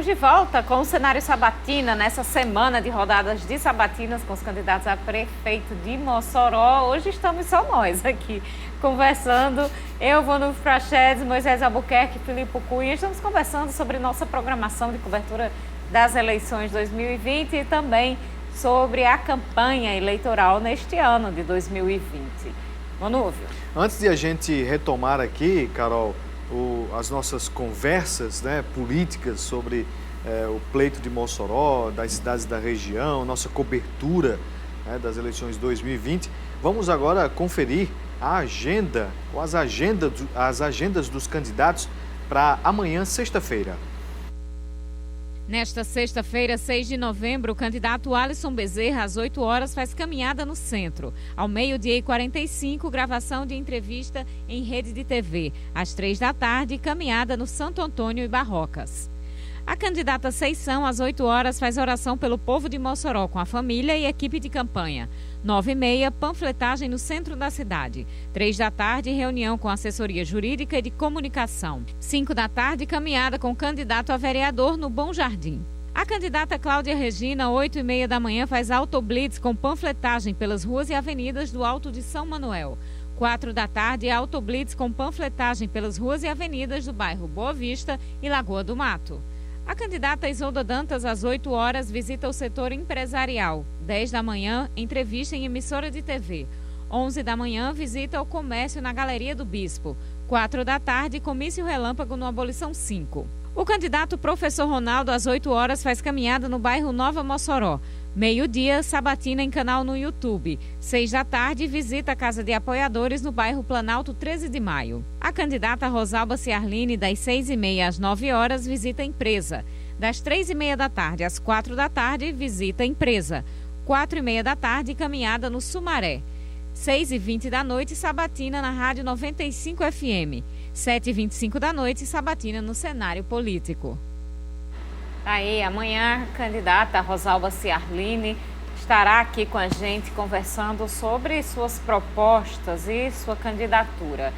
estamos de volta com o cenário Sabatina, nessa semana de rodadas de sabatinas com os candidatos a prefeito de Mossoró. Hoje estamos só nós aqui conversando. Eu, Vanulfo Prachedes, Moisés Albuquerque, Filipe Cunha. Estamos conversando sobre nossa programação de cobertura das eleições 2020 e também sobre a campanha eleitoral neste ano de 2020. Vanúvio. Antes de a gente retomar aqui, Carol, as nossas conversas, né, políticas sobre o pleito de Mossoró, das cidades da região, nossa cobertura, né, das eleições 2020, vamos agora conferir a agenda, ou as agendas dos candidatos para amanhã, sexta-feira. Nesta sexta-feira, 6 de novembro, o candidato Alisson Bezerra, às 8 horas, faz caminhada no centro. Ao meio-dia e 45, gravação de entrevista em rede de TV. Às 3 da tarde, caminhada no Santo Antônio e Barrocas. A candidata Seição, às 8 horas, faz oração pelo povo de Mossoró com a família e equipe de campanha. 9h30, panfletagem no centro da cidade. 3 da tarde, reunião com assessoria jurídica e de comunicação. 5 da tarde, caminhada com o candidato a vereador no Bom Jardim. A candidata Cláudia Regina, 8h30 da manhã, faz autoblitz com panfletagem pelas ruas e avenidas do Alto de São Manuel. 4 da tarde, autoblitz com panfletagem pelas ruas e avenidas do bairro Boa Vista e Lagoa do Mato. A candidata Isolda Dantas, às 8 horas, visita o setor empresarial. 10 da manhã, entrevista em emissora de TV. 11 da manhã, visita ao comércio na Galeria do Bispo. 4 da tarde, comício relâmpago no Abolição 5. O candidato Professor Ronaldo, às 8 horas, faz caminhada no bairro Nova Mossoró. Meio-dia, sabatina em canal no YouTube. 6 da tarde, visita a Casa de Apoiadores no bairro Planalto 13 de Maio. A candidata Rosalba Ciarline, das 6h30 às 9 horas, visita a empresa. Das 3h30 da tarde às 4 da tarde, visita a empresa. 4h30 da tarde, caminhada no Sumaré. 6h20 da noite, sabatina na Rádio 95 FM. 7h25 da noite, sabatina no cenário político. Aí, amanhã, a candidata Rosalba Ciarline estará aqui com a gente conversando sobre suas propostas e sua candidatura.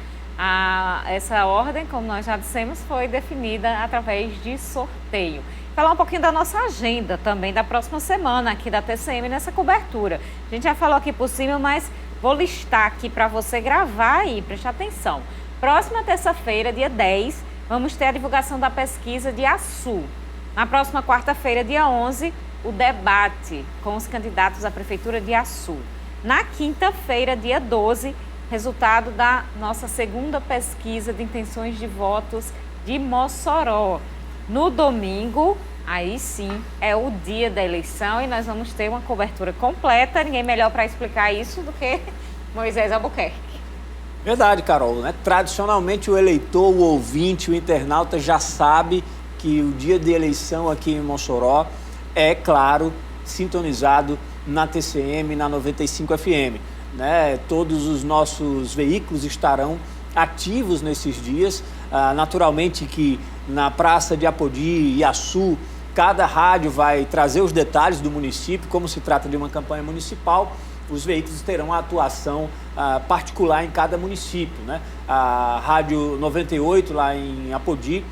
Essa ordem, como nós já dissemos, foi definida através de sorteio. Falar um pouquinho da nossa agenda também da próxima semana aqui da TCM nessa cobertura. A gente já falou aqui por cima, mas vou listar aqui para você gravar e prestar atenção. Próxima terça-feira, dia 10, vamos ter a divulgação da pesquisa de Açu. Na próxima quarta-feira, dia 11, o debate com os candidatos à Prefeitura de Açu. Na quinta-feira, dia 12, resultado da nossa segunda pesquisa de intenções de votos de Mossoró. No domingo, aí sim, é o dia da eleição e nós vamos ter uma cobertura completa. Ninguém melhor para explicar isso do que Moisés Albuquerque. Verdade, Carol, né? Tradicionalmente o eleitor, o ouvinte, o internauta já sabe que o dia de eleição aqui em Mossoró é, claro, sintonizado na TCM, na 95 FM. Né? Todos os nossos veículos estarão ativos nesses dias. Naturalmente que na Praça de Apodi e Açu, cada rádio vai trazer os detalhes do município, como se trata de uma campanha municipal. Os veículos terão a atuação particular em cada município. Né? A Rádio 98, lá em Apodi,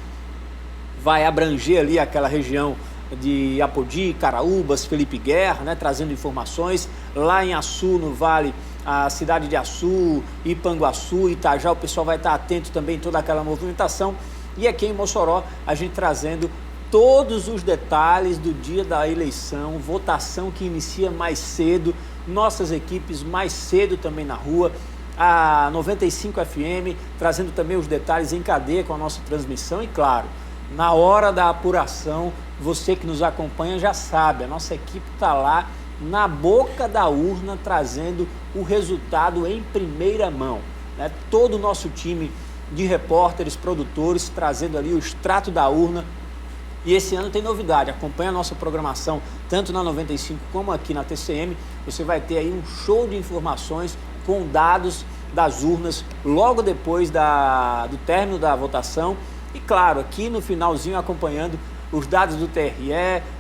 vai abranger ali aquela região de Apodi, Caraúbas, Felipe Guerra, né, trazendo informações. Lá em Açu, no Vale, a cidade de Açu, Ipanguaçu, Itajá, o pessoal vai estar atento também a toda aquela movimentação. E aqui em Mossoró, a gente trazendo todos os detalhes do dia da eleição, votação que inicia mais cedo, nossas equipes mais cedo também na rua. A 95 FM, trazendo também os detalhes em cadeia com a nossa transmissão e, claro, na hora da apuração, você que nos acompanha já sabe, a nossa equipe está lá na boca da urna trazendo o resultado em primeira mão. Né? Todo o nosso time de repórteres, produtores, trazendo ali o extrato da urna. E esse ano tem novidade, acompanha a nossa programação, tanto na 95 como aqui na TCM. Você vai ter aí um show de informações com dados das urnas logo depois do término da votação. E claro, aqui no finalzinho acompanhando os dados do TRE,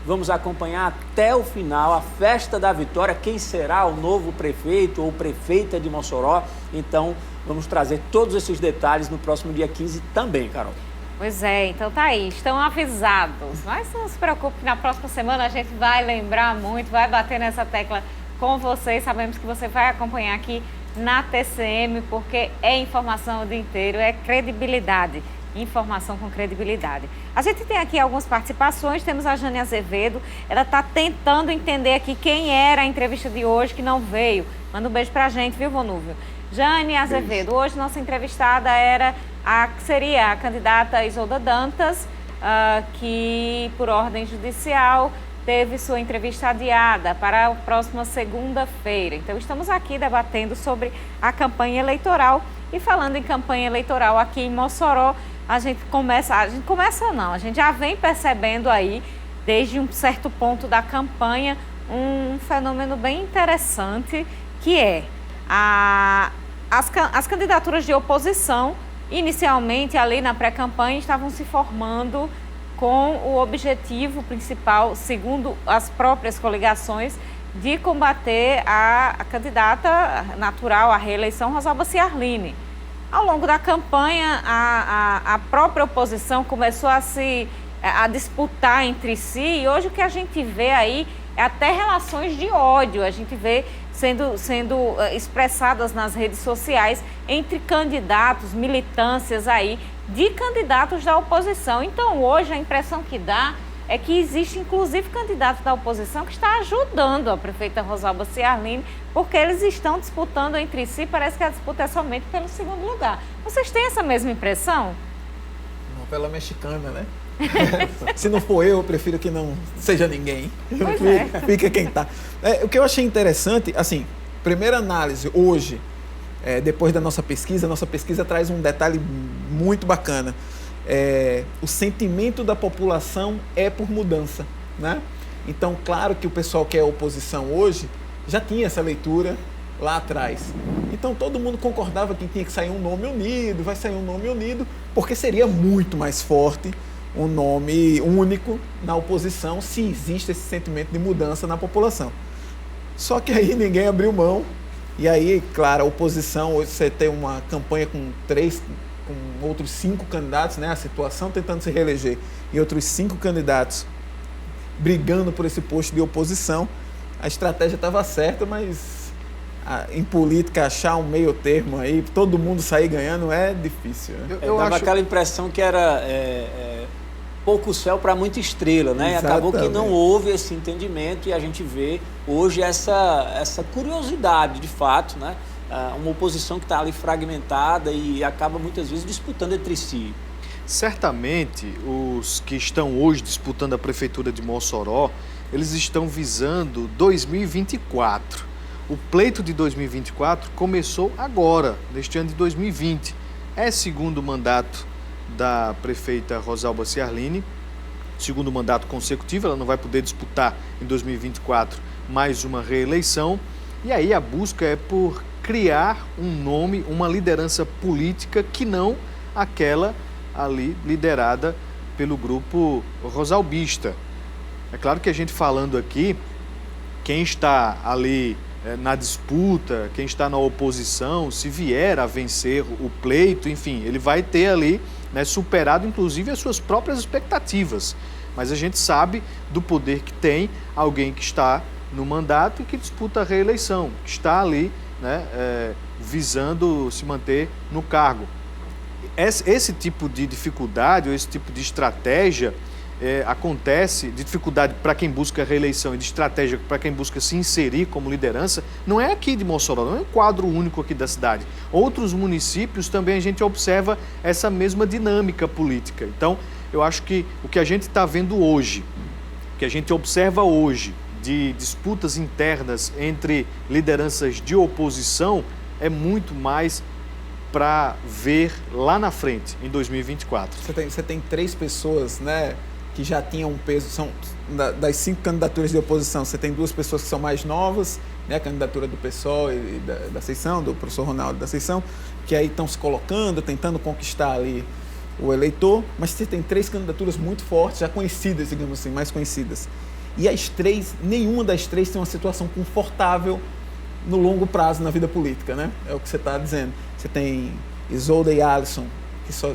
vamos acompanhar até o final a festa da vitória, quem será o novo prefeito ou prefeita de Mossoró. Então, vamos trazer todos esses detalhes no próximo dia 15 também, Carol. Pois é, então tá aí, estão avisados. Mas não se preocupe que na próxima semana a gente vai lembrar muito, vai bater nessa tecla com vocês. Sabemos que você vai acompanhar aqui na TCM, porque é informação o dia inteiro, é credibilidade. Informação com credibilidade. A gente tem aqui algumas participações, temos a Jane Azevedo, ela está tentando entender aqui quem era a entrevista de hoje que não veio. Manda um beijo pra gente, viu, Vonúvio? Jane Azevedo, hoje nossa entrevistada seria a candidata Isolda Dantas, que por ordem judicial teve sua entrevista adiada para a próxima segunda-feira. Então estamos aqui debatendo sobre a campanha eleitoral e falando em campanha eleitoral aqui em Mossoró, a gente já vem percebendo aí, desde um certo ponto da campanha, um fenômeno bem interessante, que é as candidaturas de oposição, inicialmente ali na pré-campanha, estavam se formando com o objetivo principal, segundo as próprias coligações, de combater a candidata natural à reeleição, Rosalba Ciarline. Ao longo da campanha, a própria oposição começou a disputar entre si, e hoje o que a gente vê aí é até relações de ódio, a gente vê sendo expressadas nas redes sociais entre candidatos, militâncias aí de candidatos da oposição. Então hoje a impressão que dá é que existe inclusive candidato da oposição que está ajudando a prefeita Rosalba Ciarline, porque eles estão disputando entre si, parece que a disputa é somente pelo segundo lugar. Vocês têm essa mesma impressão? Novela mexicana, né? Se não for eu prefiro que não seja ninguém. Fica quem tá. O que eu achei interessante, assim, primeira análise, hoje, depois da nossa pesquisa traz um detalhe muito bacana. O sentimento da população é por mudança, né? Então, claro que o pessoal que é oposição hoje já tinha essa leitura lá atrás. Então, todo mundo concordava que tinha que sair um nome unido, vai sair um nome unido, porque seria muito mais forte um nome único na oposição se existe esse sentimento de mudança na população. Só que aí ninguém abriu mão, e aí, claro, a oposição, hoje você tem uma campanha com outros 5 candidatos, né? A situação tentando se reeleger, e outros 5 candidatos brigando por esse posto de oposição. A estratégia estava certa, mas em política achar um meio termo aí, todo mundo sair ganhando é difícil, né? Eu dava aquela impressão que era pouco céu para muita estrela, né? Exatamente. Acabou que não houve esse entendimento, e a gente vê hoje essa curiosidade, de fato, né? Uma oposição que está ali fragmentada e acaba muitas vezes disputando entre si. Certamente, os que estão hoje disputando a Prefeitura de Mossoró, eles estão visando 2024. O pleito de 2024 começou agora, neste ano de 2020. É segundo mandato da prefeita Rosalba Ciarline, segundo mandato consecutivo, ela não vai poder disputar em 2024 mais uma reeleição. E aí a busca é por criar um nome, uma liderança política que não aquela ali liderada pelo grupo rosalbista. É claro que a gente falando aqui, quem está ali na disputa, quem está na oposição, se vier a vencer o pleito, enfim, ele vai ter ali, né, superado inclusive as suas próprias expectativas. Mas a gente sabe do poder que tem alguém que está no mandato e que disputa a reeleição, que está ali, né, visando se manter no cargo. Esse tipo de dificuldade, ou esse tipo de estratégia acontece, de dificuldade para quem busca a reeleição e de estratégia para quem busca se inserir como liderança, não é aqui de Mossoró, não é um quadro único aqui da cidade. Outros municípios também a gente observa essa mesma dinâmica política. Então, eu acho que o que a gente está vendo hoje, o que a gente observa hoje, de disputas internas entre lideranças de oposição, é muito mais para ver lá na frente, em 2024. Você tem 3 pessoas, né, que já tinham um peso, são das 5 candidaturas de oposição, você tem 2 pessoas que são mais novas, né, a candidatura do PSOL e da Ascensão, do professor Ronaldo da Ascensão, que aí estão se colocando, tentando conquistar ali o eleitor, mas você tem 3 candidaturas muito fortes, já conhecidas, digamos assim, mais conhecidas. E as 3, nenhuma das 3 tem uma situação confortável no longo prazo na vida política, né? É o que você está dizendo. Você tem Isolda e Alisson que só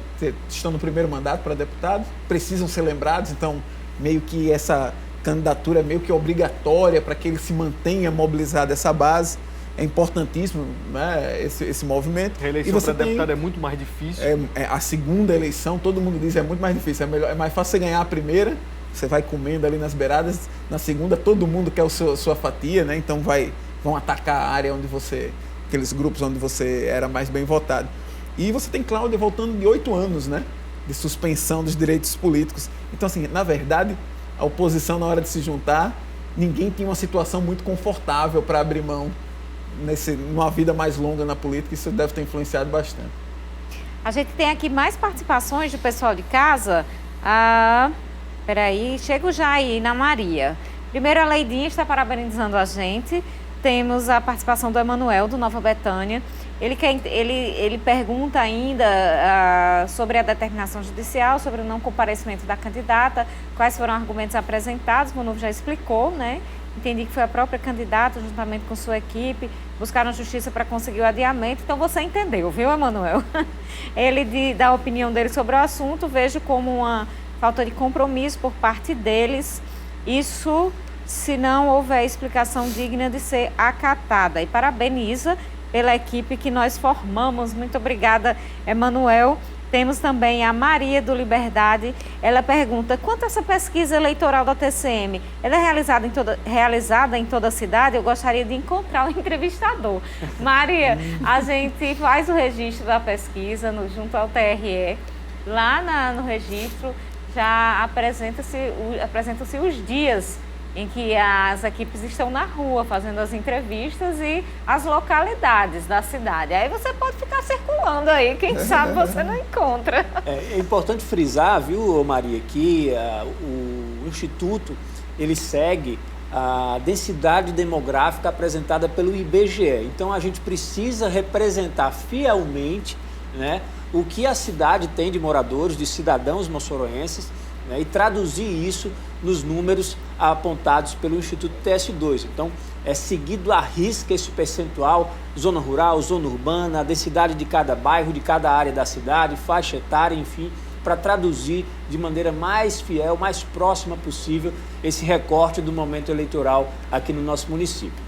estão no primeiro mandato para deputado, precisam ser lembrados, então meio que essa candidatura é meio que obrigatória para que ele se mantenha mobilizado essa base. É importantíssimo, né, esse movimento. A eleição para deputado é muito mais difícil. A segunda eleição, todo mundo diz, é muito mais difícil. É mais fácil você ganhar a primeira, você vai comendo ali nas beiradas. Na segunda, todo mundo quer sua fatia, né? Então vão atacar a área onde aqueles grupos onde você era mais bem votado. E você tem Cláudia voltando de 8 anos, né? De suspensão dos direitos políticos. Então, assim, na verdade, a oposição, na hora de se juntar, ninguém tinha uma situação muito confortável para abrir mão numa vida mais longa na política. Isso deve ter influenciado bastante. A gente tem aqui mais participações do pessoal de casa. Peraí, chego já aí na Maria. Primeiro, a Leidinha está parabenizando a gente. Temos a participação do Emanuel, do Nova Betânia. Ele pergunta ainda sobre a determinação judicial, sobre o não comparecimento da candidata, quais foram os argumentos apresentados. O Manu já explicou, né? Entendi que foi a própria candidata, juntamente com sua equipe, buscaram justiça para conseguir o adiamento. Então você entendeu, viu, Emanuel? Ele dá a opinião dele sobre o assunto, vejo como uma falta de compromisso por parte deles. Isso, se não houver explicação digna de ser acatada. E parabeniza pela equipe que nós formamos. Muito obrigada, Emanuel. Temos também a Maria do Liberdade. Ela pergunta, quanto a essa pesquisa eleitoral da TCM, ela é realizada em toda a cidade? Eu gostaria de encontrar o entrevistador. Maria, a gente faz o registro da pesquisa junto ao TRE. Lá no registro já apresentam-se os dias em que as equipes estão na rua fazendo as entrevistas e as localidades da cidade. Aí você pode ficar circulando aí, quem sabe você não encontra. É importante frisar, viu, Maria, que o Instituto ele segue a densidade demográfica apresentada pelo IBGE. Então a gente precisa representar fielmente, né, o que a cidade tem de moradores, de cidadãos moçoroenses, né, e traduzir isso nos números apontados pelo Instituto TS2. Então, é seguido à risca esse percentual, zona rural, zona urbana, a densidade de cada bairro, de cada área da cidade, faixa etária, enfim, para traduzir de maneira mais fiel, mais próxima possível, esse recorte do momento eleitoral aqui no nosso município.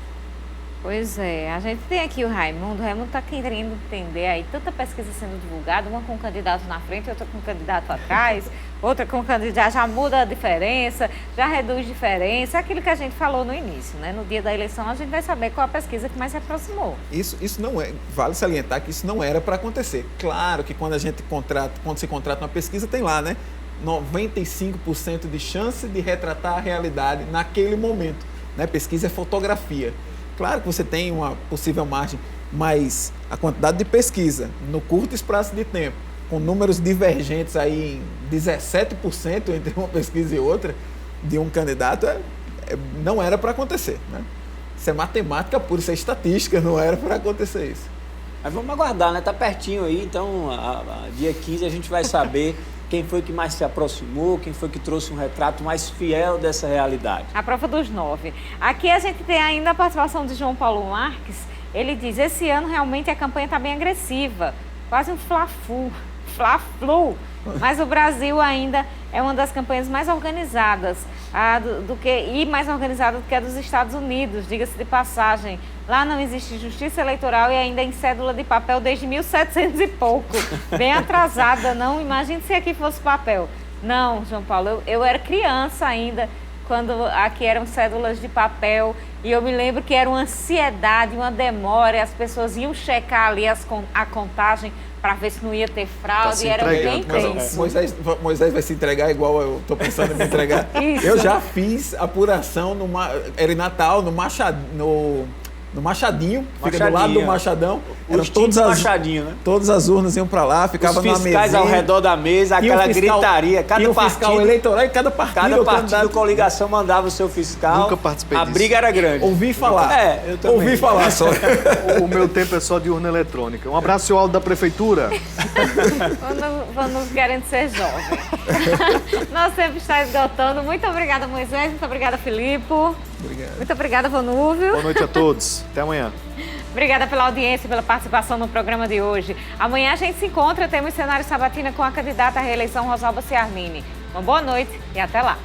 Pois é, a gente tem aqui o Raimundo está querendo entender aí, tanta pesquisa sendo divulgada, uma com o candidato na frente, outra com o candidato atrás, outra com o candidato, já muda a diferença, já reduz diferença, é aquilo que a gente falou no início, né? No dia da eleição a gente vai saber qual a pesquisa que mais se aproximou. Isso não é, vale salientar que isso não era para acontecer. Claro que quando se contrata uma pesquisa, tem lá, né? 95% de chance de retratar a realidade naquele momento, né? Pesquisa é fotografia. Claro que você tem uma possível margem, mas a quantidade de pesquisa no curto espaço de tempo, com números divergentes aí em 17% entre uma pesquisa e outra, de um candidato, não era para acontecer, né? Isso é matemática pura, isso é estatística, não era para acontecer isso. Mas vamos aguardar, né? Está pertinho aí, então dia 15 a gente vai saber quem foi que mais se aproximou, quem foi que trouxe um retrato mais fiel dessa realidade. A prova dos 9. Aqui a gente tem ainda a participação de João Paulo Marques. Ele diz, esse ano realmente a campanha está bem agressiva, quase um fla-flu, mas o Brasil ainda é uma das campanhas mais organizadas mais organizada do que a dos Estados Unidos, diga-se de passagem. Lá não existe justiça eleitoral e ainda em cédula de papel desde 1700 e pouco. Bem atrasada, não? Imagine se aqui fosse papel. Não, João Paulo, eu era criança ainda, quando aqui eram cédulas de papel, e eu me lembro que era uma ansiedade, uma demora, as pessoas iam checar ali a contagem para ver se não ia ter fraude, era bem tenso. Moisés vai se entregar igual eu estou pensando em me entregar. Eu já fiz apuração, era em Natal, no Machadinho, que fica do lado do Machadão. Eram todas as urnas iam para lá, ficava na mesa. Os fiscais ao redor da mesa, aquela gritaria, cada partido. Fiscal eleitoral e cada partido coligação mandava o seu fiscal. Nunca participei disso. A briga era grande. Ouvi falar. Eu também. Ouvi falar só. O meu tempo é só de urna eletrônica. Um abraço, seu Aldo da Prefeitura. Vamos querendo ser jovem. Nosso tempo está esgotando. Muito obrigada, Moisés. Muito obrigada, Filipe. Obrigado. Muito obrigada, Vanúvio. Boa noite a todos. Até amanhã. Obrigada pela audiência e pela participação no programa de hoje. Amanhã a gente se encontra, temos cenário sabatina com a candidata à reeleição Rosalba Ciarline. Uma boa noite e até lá.